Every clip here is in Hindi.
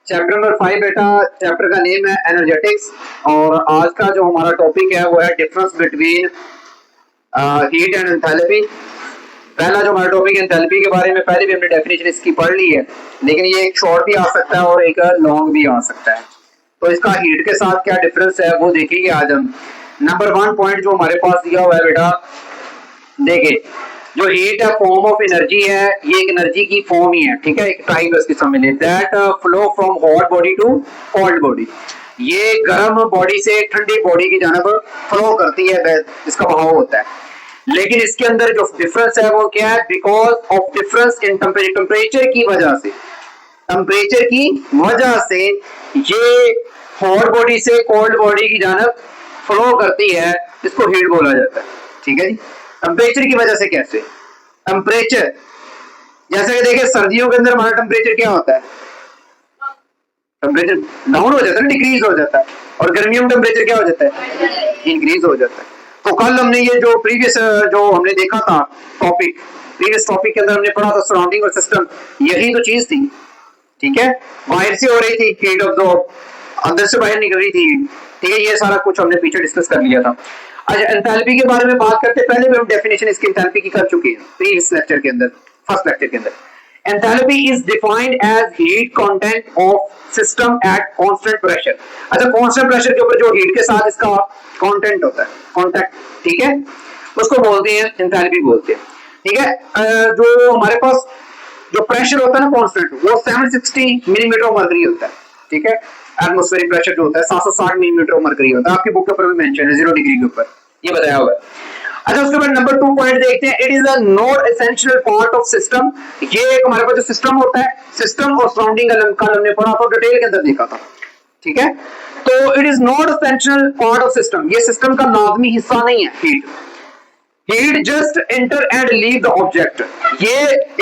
चैप्टर नंबर 5 बेटा। चैप्टर का नेम है एनर्जेटिक्स और आज का जो हमारा टॉपिक है वो है difference between heat and enthalpy. पहला जो हमारा टॉपिक एंथैल्पी के बारे में पहले भी हमने डेफिनेशन इसकी पढ़ ली है, लेकिन ये एक शॉर्ट भी आ सकता है और एक लॉन्ग भी आ सकता है। तो इसका हीट के साथ क्या डिफरेंस है वो देखेंगे आज हम। नंबर 1 पॉइंट जो हमारे पास दिया हुआ है बेटा, देखिए जो हीट है फॉर्म ऑफ एनर्जी है, ये एक एनर्जी की फॉर्म ही है, ठीक है, एक टाइप है इसकी समझ लें। That flow from hot body to cold body, ये गर्म बॉडी से ठंडी बॉडी की जानब फ्लो करती है, इसका बहाव होता है। लेकिन इसके अंदर जो डिफरेंस है वो क्या है, because of difference in temperature की वजह से, टेम्परेचर की वजह से ये हॉट बॉडी से कोल्ड बॉडी की जानब फ्लो करती है, इसको हीट बोला जाता है। ठीक है जी, टेम्परेचर की वजह से कैसे? टेम्परेचर जैसे कि देखिए सर्दियों के अंदर हमारा टेम्परेचर क्या होता है, टेम्परेचर डाउन हो जाता है, डिक्रीज हो जाता है, और गर्मियों में टेम्परेचर क्या हो जाता है, इंक्रीज हो जाता है। तो कल हमने ये जो प्रीवियस जो हमने देखा था टॉपिक, प्रीवियस टॉपिक के अंदर हमने पढ़ा था सराउंडिंग और सिस्टम, यही तो चीज थी। ठीक है, बाहर से हो रही थी हीट ऑफ द, अंदर से बाहर निकल रही थी। ठीक है, ये सारा कुछ हमने पीछे डिस्कस कर लिया था। अच्छा, एंथैल्पी के बारे में बात करते पहले भी हम डेफिनेशन इसकी एंथैल्पी की कर चुके हैं प्रीवियस लेक्चर के अंदर, फर्स्ट लेक्चर के अंदर। Enthalpy is defined as heat content of system at constant pressure. अच्छा, कांस्टेंट प्रेशर के ऊपर जो हीट के साथ इसका कंटेंट होता है, कांटेक्ट, ठीक है, उसको बोलते हैं एंथैल्पी बोलते हैं। ठीक है, जो हमारे पास जो प्रेशर होता है ना कांस्टेंट, वो 760 मिलीमीटर मरकरी होता है। ठीक है, एटमॉस्फेरिक प्रेशर जो होता है 760 मिलीमीटर मरकरी होता है, आपकी बुक के ऊपर भी मेंशन है 0 डिग्री के ऊपर ये बताया हुआ है। अच्छा, उसके बाद नंबर 2 पॉइंट देखते हैं, it is a not essential part of system. ये एक हमारे पास जो सिस्टम होता है, सिस्टम और सराउंडिंग का हमने पढ़ा था, डिटेल के अंदर देखा था। ठीक है, तो it is not essential part of system, ये सिस्टम का लाजमी हिस्सा नहीं है heat. Heat just enter and leave the object, ये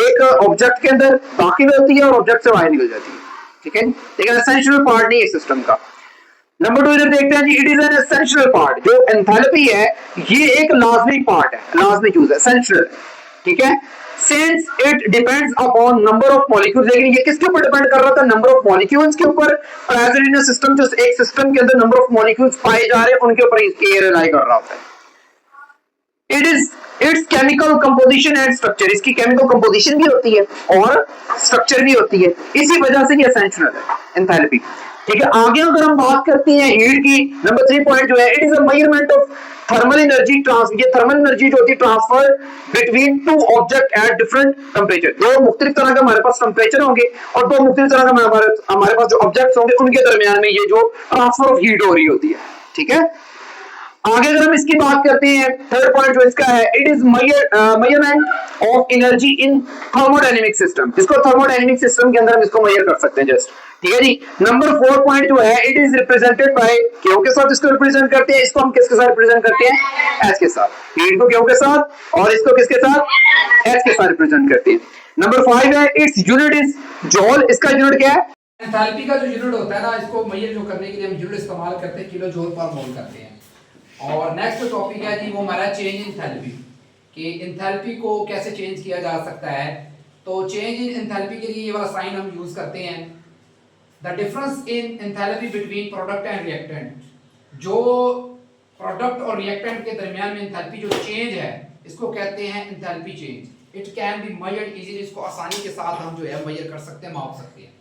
एक ऑब्जेक्ट के अंदर दाखिल होती है और ऑब्जेक्ट से बाहर निकल जाती है। ठीक है, लेकिन एसेंशियल पार्ट नहीं है सिस्टम का। नंबर 2 इधर देखते हैं जी, it is an essential part. जो एंथैल्पी है ये एक लाजमी पार्ट है, लाजमी चीज है, एसेंशियल। ठीक है, since it depends upon number of molecules, लेकिन ये किसके ऊपर डिपेंड कर रहा था, नंबर ऑफ मॉलिक्यूल्स के ऊपर। प्रेजेंट इन अ सिस्टम, जो एक सिस्टम के अंदर नंबर ऑफ मॉलिक्यूल्स पाए जा रहे हैं उनके ऊपर ये रिलाई कर रहा होता है। It is it's chemical composition and structure, इसकी केमिकल कंपोजिशन भी होती है और स्ट्रक्चर भी होती है, इसी वजह से ये एसेंशियल है एंथैल्पी। ठीक है, आगे अगर हम बात करते हैं हीट की, नंबर 3 पॉइंट जो है, it is a measurement of thermal energy transfer, ये थर्मल एनर्जी जो होती है transfer between two object at different temperature. दो मुख्तलिफ तरह के हमारे पास टेम्परेचर होंगे और दो मुख्तलिफ तरह के हमारे पास जो ऑब्जेक्ट्स होंगे उनके दरमियान में ये जो ट्रांसफर ऑफ हीट हो रही होती है। ठीक है, आगे अगर हम इसकी बात करते हैं, थर्ड पॉइंट जो इसका है, it is measurement of energy in thermodynamic system, इसको थर्मोडायनेमिक सिस्टम के अंदर हम इसको मेजर कर सकते हैं जस्ट। ठीक है जी, नंबर 4 पॉइंट जो है, इट इज रिप्रेजेंटेड बाय, क्यों के साथ इसको रिप्रेजेंट करते हैं, इसको हम किसके साथ रिप्रेजेंट करते हैं, एच के साथ। हीट को क्यों के साथ और इसको किसके साथ, एच के साथ रिप्रेजेंट करते हैं। नंबर 5 है, इट्स यूनिट इज जॉल, इसका यूनिट क्या है, एंथैल्पी का जो यूनिट होता है ना, इसको मेजर जो करने के लिए हम यूनिट इस्तेमाल करते हैं, किलो जूल पर मोल करते हैं। और नेक्स्ट टॉपिक है जी वो हमारा चेंज इन एंथैल्पी, कि एंथैल्पी को कैसे चेंज किया जा सकता है। तो चेंज इन एंथैल्पी के लिए ये वाला साइन हम यूज करते हैं, the difference in enthalpy between product and reactant. जो प्रोडक्ट और रिएक्टेंट के दरमियान में एंथैल्पी जो चेंज है, इसको कहते हैं enthalpy change. It can be measured easily, इसको आसानी के साथ हम जो है मेजर कर सकते हैं, माप सकते हैं।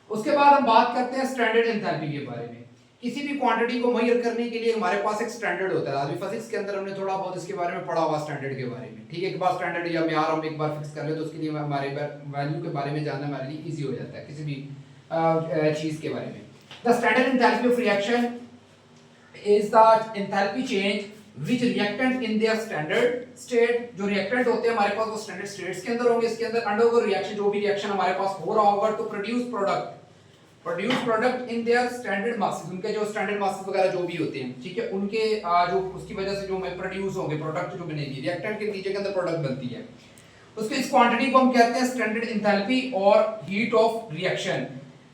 उसके बाद हम बात करते हैं स्टैंडर्ड एंथैल्पी के बारे में। किसी भी क्वांटिटी को मेजर करने के लिए हमारे पास एक स्टैंडर्ड होता है। अभी फिजिक्स के अंदर हमने थोड़ा बहुत इसके बारे में पढ़ा हुआ स्टैंडर्ड के बारे में। ठीक है, एक बार स्टैंडर्ड या म्यार हम एक बार फिक्स कर ले तो उसके लिए हमारे वैल्यू के बारे में जानना हमारे लिए इजी हो जाता है किसी भी चीज के बारे में। The standard enthalpy of reaction is the enthalpy change which reactant in their standard state. जो रिएक्टेंट होते हैं हमारे पास वो स्टैंडर्ड स्टेट्स के अंदर होंगे, इसके अंदर अंडरगो रिएक्शन, जो भी रिएक्शन हमारे पास हो रहा होगा to produce product in their standard masses, उनके जो स्टैंडर्ड मासेस वगैरह जो भी होते हैं, ठीक है, उनके जो उसकी वजह से जो प्रोड्यूस होंगे प्रोडक्ट जो बनेगी, रिएक्टेंट के नतीजे के अंदर प्रोडक्ट बनती है, उसके इस क्वांटिटी को हम कहते हैं स्टैंडर्ड एंथैल्पी और heat of reaction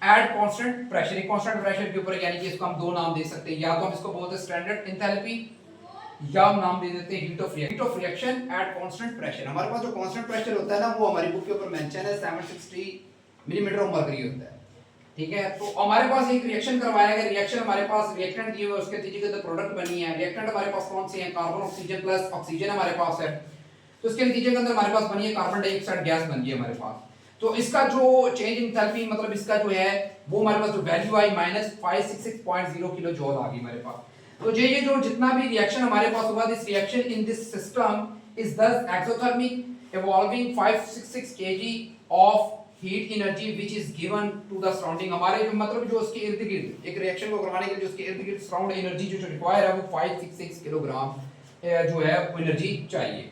at constant pressure. Constant pressure के ऊपर, यानी कि इसको हम दो नाम दे सकते हैं, या तो हम इसको बोलते हैं स्टैंडर्ड एंथैल्पी या हम नाम दे देते हैं heat of reaction at constant pressure. हमारे पास जो कांस्टेंट प्रेशर होता है ना, वो हमारी बुक के ऊपर मेंशन है 760 मिलीमीटर ऑफ मर्करी होता है। ठीक है। तो हमारे पास एक रिएक्शन करवाया गया, रिएक्शन हमारे पास रिएक्टेंट दिए हुए, उसके नतीजे के अंदर प्रोडक्ट बनी है। रिएक्टेंट हमारे पास कौन से हैं, कार्बन ऑक्सीजन प्लस ऑक्सीजन हमारे पास है। तो इसके नतीजे के अंदर हमारे पास बनी है कार्बन डाइऑक्साइड गैस बन गई है हमारे पास। तो इसका जो चेंज इन एंथैल्पी मतलब इसका जो है वो हमारे पास जो वैल्यू आई -566.0 किलो जूल आ गई हमारे पास। तो ये जो जितना भी रिएक्शन हमारे पास हुआ, this reaction in this system is thus exothermic evolving 566 kg of heat energy which is given to the surrounding. हमारे जो मतलब जो उसके इर्द गिर्द एक रिएक्शन को करवाने के लिए जो उसके इर्द गिर्द सराउंड एनर्जी जो रिक्वायर है वो 566 किलोग्राम जो है वो एनर्जी चाहिए।